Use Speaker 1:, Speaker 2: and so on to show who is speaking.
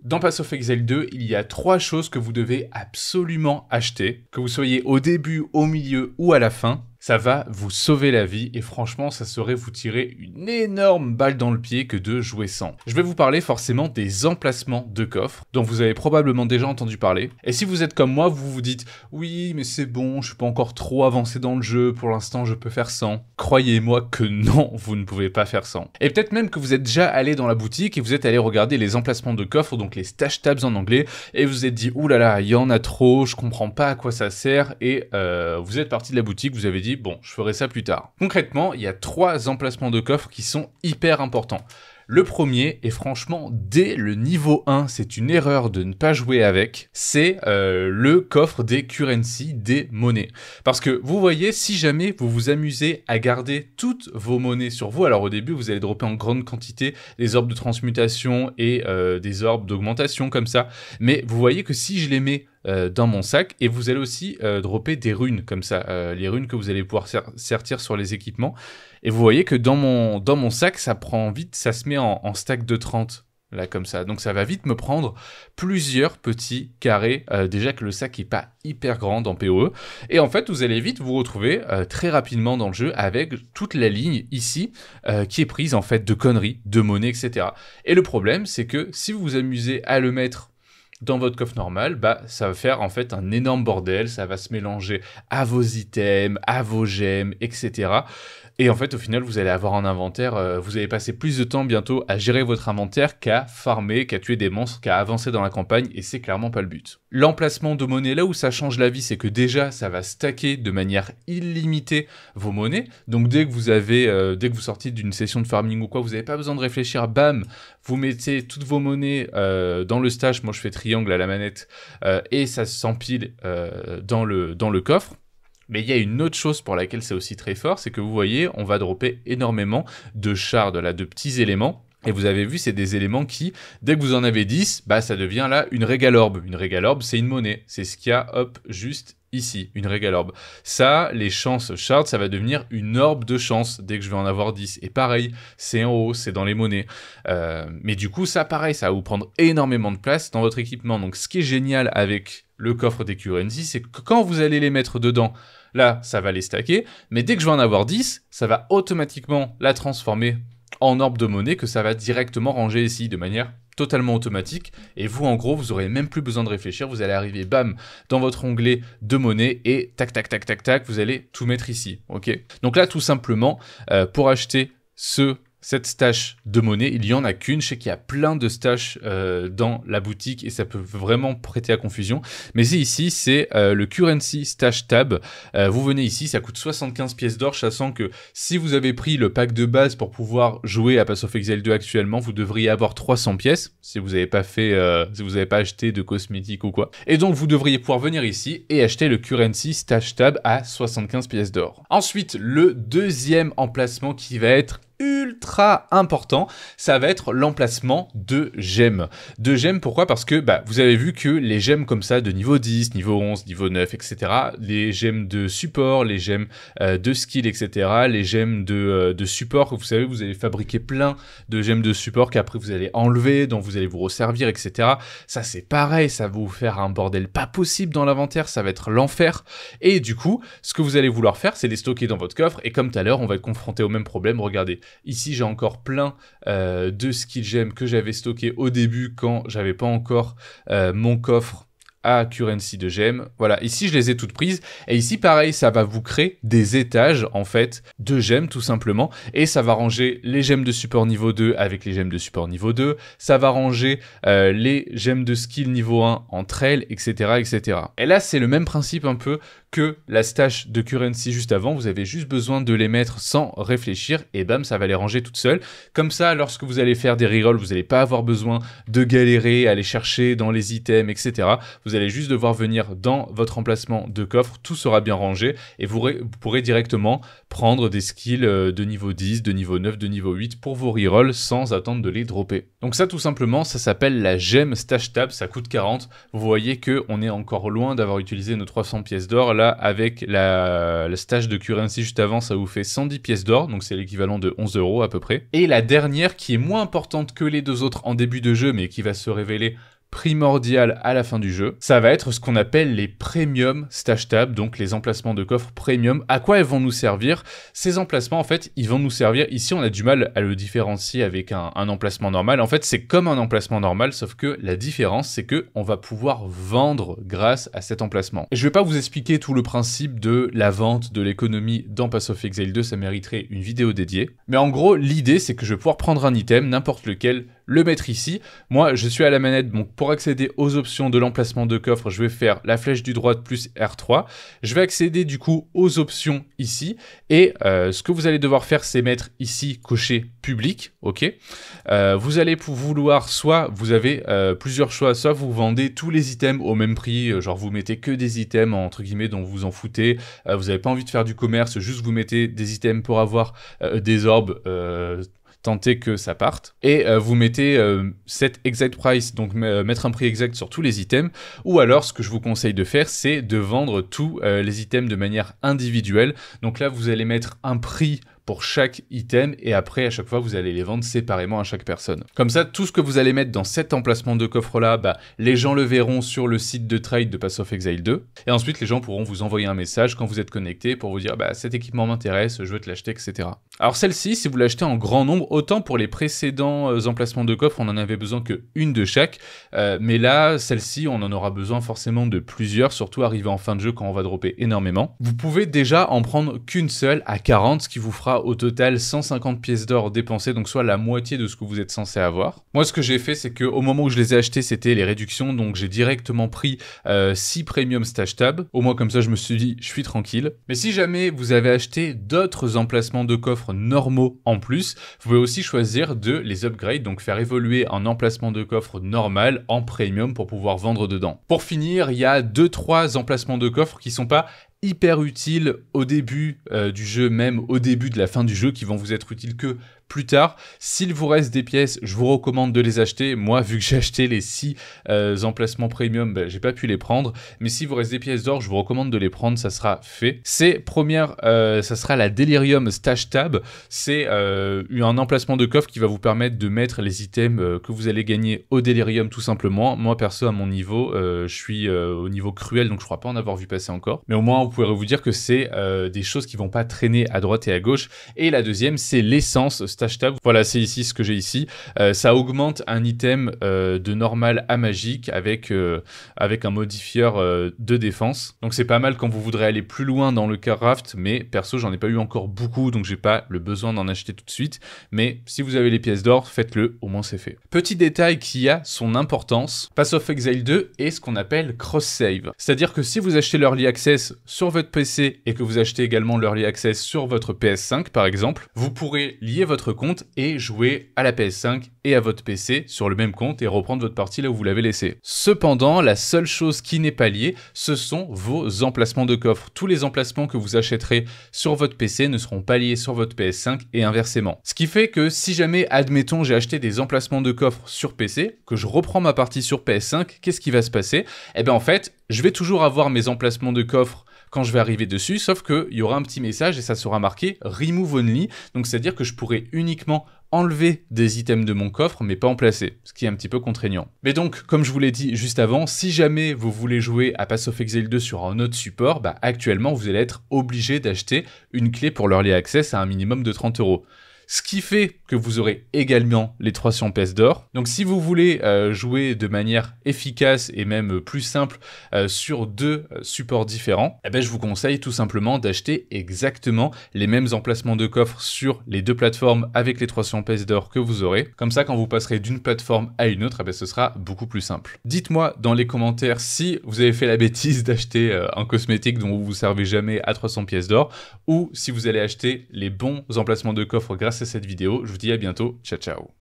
Speaker 1: Dans Path of Exile 2, il y a 3 choses que vous devez absolument acheter, que vous soyez au début, au milieu ou à la fin. Ça va vous sauver la vie et franchement, ça serait vous tirer une énorme balle dans le pied que de jouer sans. Je vais vous parler forcément des emplacements de coffres, dont vous avez probablement déjà entendu parler. Et si vous êtes comme moi, vous vous dites « Oui, mais c'est bon, je suis pas encore trop avancé dans le jeu, pour l'instant je peux faire sans ». Croyez-moi que non, vous ne pouvez pas faire sans. Et peut-être même que vous êtes déjà allé dans la boutique et vous êtes allé regarder les emplacements de coffres, donc les stash tabs en anglais, et vous vous êtes dit « Ouh là là, il y en a trop, je comprends pas à quoi ça sert », et vous êtes parti de la boutique, vous avez dit « Bon, je ferai ça plus tard ». Concrètement, il y a 3 emplacements de coffres qui sont hyper importants. Le premier, et franchement, dès le niveau 1, c'est une erreur de ne pas jouer avec, c'est le coffre des currency, des monnaies. Parce que vous voyez, si jamais vous vous amusez à garder toutes vos monnaies sur vous, alors au début, vous allez dropper en grande quantité des orbes de transmutation et des orbes d'augmentation comme ça, mais vous voyez que si je les mets dans mon sac, et vous allez aussi dropper des runes comme ça, les runes que vous allez pouvoir sertir sur les équipements. Et vous voyez que dans mon sac, ça prend vite, ça se met en stack de 30, là comme ça. Donc ça va vite me prendre plusieurs petits carrés, déjà que le sac est pas hyper grand en PoE. Et en fait, vous allez vite vous retrouver très rapidement dans le jeu avec toute la ligne ici qui est prise en fait de conneries, de monnaie, etc. Et le problème, c'est que si vous vous amusez à le mettre dans votre coffre normal, bah ça va faire en fait un énorme bordel, ça va se mélanger à vos items, à vos gemmes, etc. Et en fait, au final, vous allez avoir un inventaire, vous allez passer plus de temps bientôt à gérer votre inventaire qu'à farmer, qu'à tuer des monstres, qu'à avancer dans la campagne, et c'est clairement pas le but. L'emplacement de monnaie, là où ça change la vie, c'est que déjà, ça va stacker de manière illimitée vos monnaies. Donc dès que vous sortez d'une session de farming ou quoi, vous n'avez pas besoin de réfléchir, bam, vous mettez toutes vos monnaies dans le stash, moi je fais triangle à la manette, et ça s'empile dans le coffre. Mais il y a une autre chose pour laquelle c'est aussi très fort, c'est que vous voyez, on va dropper énormément de shards, là, de petits éléments. Et vous avez vu, c'est des éléments qui, dès que vous en avez 10, bah ça devient là une Regal Orb. Une Regal Orb, c'est une monnaie. C'est ce qu'il y a, hop, juste ici, une Regal Orb. Ça, les chances shards, ça va devenir une orbe de chance dès que je vais en avoir 10. Et pareil, c'est en haut, c'est dans les monnaies. Mais du coup, ça, pareil, ça va vous prendre énormément de place dans votre équipement. Donc, ce qui est génial avec le coffre des currency, c'est que quand vous allez les mettre dedans, là, ça va les stacker. Mais dès que je vais en avoir 10, ça va automatiquement la transformer en orbe de monnaie que ça va directement ranger ici de manière totalement automatique, et vous en gros vous aurez même plus besoin de réfléchir, vous allez arriver bam dans votre onglet de monnaie et tac tac tac tac tac, vous allez tout mettre ici, ok. Donc là tout simplement pour acheter cette stash de monnaie, il y en a qu'une. Je sais qu'il y a plein de stash dans la boutique et ça peut vraiment prêter à confusion. Mais ici, c'est le Currency Stash Tab. Vous venez ici, ça coûte 75 pièces d'or, sachant que si vous avez pris le pack de base pour pouvoir jouer à Path of Exile 2 actuellement, vous devriez avoir 300 pièces si vous n'avez pas si vous n'avez pas acheté de cosmétiques ou quoi. Et donc, vous devriez pouvoir venir ici et acheter le Currency Stash Tab à 75 pièces d'or. Ensuite, le deuxième emplacement qui va être ultra important, ça va être l'emplacement de gemmes. De gemmes, pourquoi? Parce que vous avez vu que les gemmes comme ça de niveau 10, niveau 11, niveau 9, etc., les gemmes de support, les gemmes de skill, etc., les gemmes de support, que vous savez, vous allez fabriquer plein de gemmes de support qu'après vous allez enlever, dont vous allez vous resservir, etc. Ça c'est pareil, ça va vous faire un bordel pas possible dans l'inventaire, ça va être l'enfer. Et du coup, ce que vous allez vouloir faire, c'est les stocker dans votre coffre, et comme tout à l'heure, on va être confronté au même problème. Regardez, ici j'ai encore plein de skill gemmes que j'avais stocké au début quand j'avais pas encore mon coffre à currency de gemmes. Voilà, ici je les ai toutes prises. Et ici pareil, ça va vous créer des étages en fait de gemmes tout simplement. Et ça va ranger les gemmes de support niveau 2 avec les gemmes de support niveau 2. Ça va ranger les gemmes de skill niveau 1 entre elles, etc., etc. Et là c'est le même principe un peu que la stash de currency juste avant. Vous avez juste besoin de les mettre sans réfléchir et bam, ça va les ranger toutes seules. Comme ça, lorsque vous allez faire des rerolls, vous n'allez pas avoir besoin de galérer, aller chercher dans les items, etc. Vous allez juste devoir venir dans votre emplacement de coffre, tout sera bien rangé et vous pourrez directement prendre des skills de niveau 10, de niveau 9, de niveau 8 pour vos rerolls sans attendre de les dropper. Donc ça tout simplement, ça s'appelle la gemme stash tab, ça coûte 40. Vous voyez qu'on est encore loin d'avoir utilisé nos 300 pièces d'or. Là, avec la stash de currency juste avant, ça vous fait 110 pièces d'or, donc c'est l'équivalent de 11 € à peu près. Et la dernière qui est moins importante que les deux autres en début de jeu, mais qui va se révéler primordial à la fin du jeu, ça va être ce qu'on appelle les premium stash tabs, donc les emplacements de coffre premium. À quoi elles vont nous servir? Ces emplacements, en fait, ils vont nous servir, ici on a du mal à le différencier avec un emplacement normal. En fait, c'est comme un emplacement normal, sauf que la différence, c'est que on va pouvoir vendre grâce à cet emplacement. Et je vais pas vous expliquer tout le principe de la vente, de l'économie dans Path of Exile 2, ça mériterait une vidéo dédiée. Mais en gros, l'idée, c'est que je vais pouvoir prendre un item, n'importe lequel, le mettre ici. Moi, je suis à la manette, donc pour accéder aux options de l'emplacement de coffre, je vais faire la flèche du droite plus R3. Je vais accéder du coup aux options ici. Et ce que vous allez devoir faire, c'est mettre ici, cocher public, ok. Vous allez vouloir, soit vous avez plusieurs choix, soit vous vendez tous les items au même prix, genre vous mettez que des items entre guillemets dont vous en foutez, vous n'avez pas envie de faire du commerce, juste vous mettez des items pour avoir des orbes, tenter que ça parte, et vous mettez set exact price, donc mettre un prix exact sur tous les items, ou alors ce que je vous conseille de faire, c'est de vendre tous les items de manière individuelle. Donc là, vous allez mettre un prix pour chaque item, et après, à chaque fois, vous allez les vendre séparément à chaque personne. Comme ça, tout ce que vous allez mettre dans cet emplacement de coffre-là, bah, les gens le verront sur le site de trade de Path of Exile 2, et ensuite, les gens pourront vous envoyer un message quand vous êtes connecté pour vous dire, bah, cet équipement m'intéresse, je veux te l'acheter, etc. Alors celle-ci, si vous l'achetez en grand nombre, autant pour les précédents emplacements de coffre, on en avait besoin qu'une de chaque, mais là, celle-ci, on en aura besoin forcément de plusieurs, surtout arrivé en fin de jeu quand on va dropper énormément. Vous pouvez déjà en prendre qu'une seule à 40, ce qui vous fera au total 150 pièces d'or dépensées, donc soit la moitié de ce que vous êtes censé avoir. Moi, ce que j'ai fait, c'est qu'au moment où je les ai achetés, c'était les réductions, donc j'ai directement pris 6 premium stash tab. Au moins, comme ça, je me suis dit, je suis tranquille. Mais si jamais vous avez acheté d'autres emplacements de coffre normaux en plus, vous pouvez aussi choisir de les upgrade, donc faire évoluer un emplacement de coffre normal en premium pour pouvoir vendre dedans. Pour finir, il y a 2-3 emplacements de coffre qui sont pas hyper utiles au début du jeu, même au début de la fin du jeu, qui vont vous être utiles que plus tard. S'il vous reste des pièces, je vous recommande de les acheter. Moi, vu que j'ai acheté les 6 emplacements premium, ben, j'ai pas pu les prendre. Mais s'il vous reste des pièces d'or, je vous recommande de les prendre, ça sera fait. Ça sera la Delirium Stash Tab. C'est un emplacement de coffre qui va vous permettre de mettre les items que vous allez gagner au Delirium tout simplement. Moi, perso, à mon niveau, je suis au niveau cruel, donc je crois pas en avoir vu passer encore. Mais au moins, vous pouvez vous dire que c'est des choses qui vont pas traîner à droite et à gauche. Et la deuxième, c'est l'essence Stash Tab. Voilà, c'est ici ce que j'ai ici. Ça augmente un item de normal à magique avec un modifieur de défense. Donc c'est pas mal quand vous voudrez aller plus loin dans le craft, mais perso j'en ai pas eu encore beaucoup, donc j'ai pas le besoin d'en acheter tout de suite. Mais si vous avez les pièces d'or, faites-le, au moins c'est fait. Petit détail qui a son importance, Path of Exile 2 est ce qu'on appelle cross-save. C'est-à-dire que si vous achetez l'Early Access sur votre PC et que vous achetez également l'Early Access sur votre PS5 par exemple, vous pourrez lier votre compte et jouer à la PS5 et à votre PC sur le même compte et reprendre votre partie là où vous l'avez laissé. Cependant, la seule chose qui n'est pas liée, ce sont vos emplacements de coffre. Tous les emplacements que vous achèterez sur votre PC ne seront pas liés sur votre PS5 et inversement. Ce qui fait que si jamais, admettons, j'ai acheté des emplacements de coffre sur PC, que je reprends ma partie sur PS5, qu'est-ce qui va se passer? Eh bien en fait, je vais toujours avoir mes emplacements de coffre quand je vais arriver dessus, sauf qu'il y aura un petit message et ça sera marqué Remove Only, donc c'est-à-dire que je pourrai uniquement enlever des items de mon coffre, mais pas en placer, ce qui est un petit peu contraignant. Mais donc, comme je vous l'ai dit juste avant, si jamais vous voulez jouer à Path of Exile 2 sur un autre support, bah actuellement vous allez être obligé d'acheter une clé pour l'Early Access à un minimum de 30 €. Ce qui fait que vous aurez également les 300 pièces d'or. Donc si vous voulez jouer de manière efficace et même plus simple sur 2 supports différents, eh ben, je vous conseille tout simplement d'acheter exactement les mêmes emplacements de coffre sur les 2 plateformes avec les 300 pièces d'or que vous aurez. Comme ça, quand vous passerez d'une plateforme à une autre, eh ben, ce sera beaucoup plus simple. Dites-moi dans les commentaires si vous avez fait la bêtise d'acheter un cosmétique dont vous ne vous servez jamais à 300 pièces d'or ou si vous allez acheter les bons emplacements de coffre grâce à cette vidéo. Je vous dis à bientôt, ciao ciao.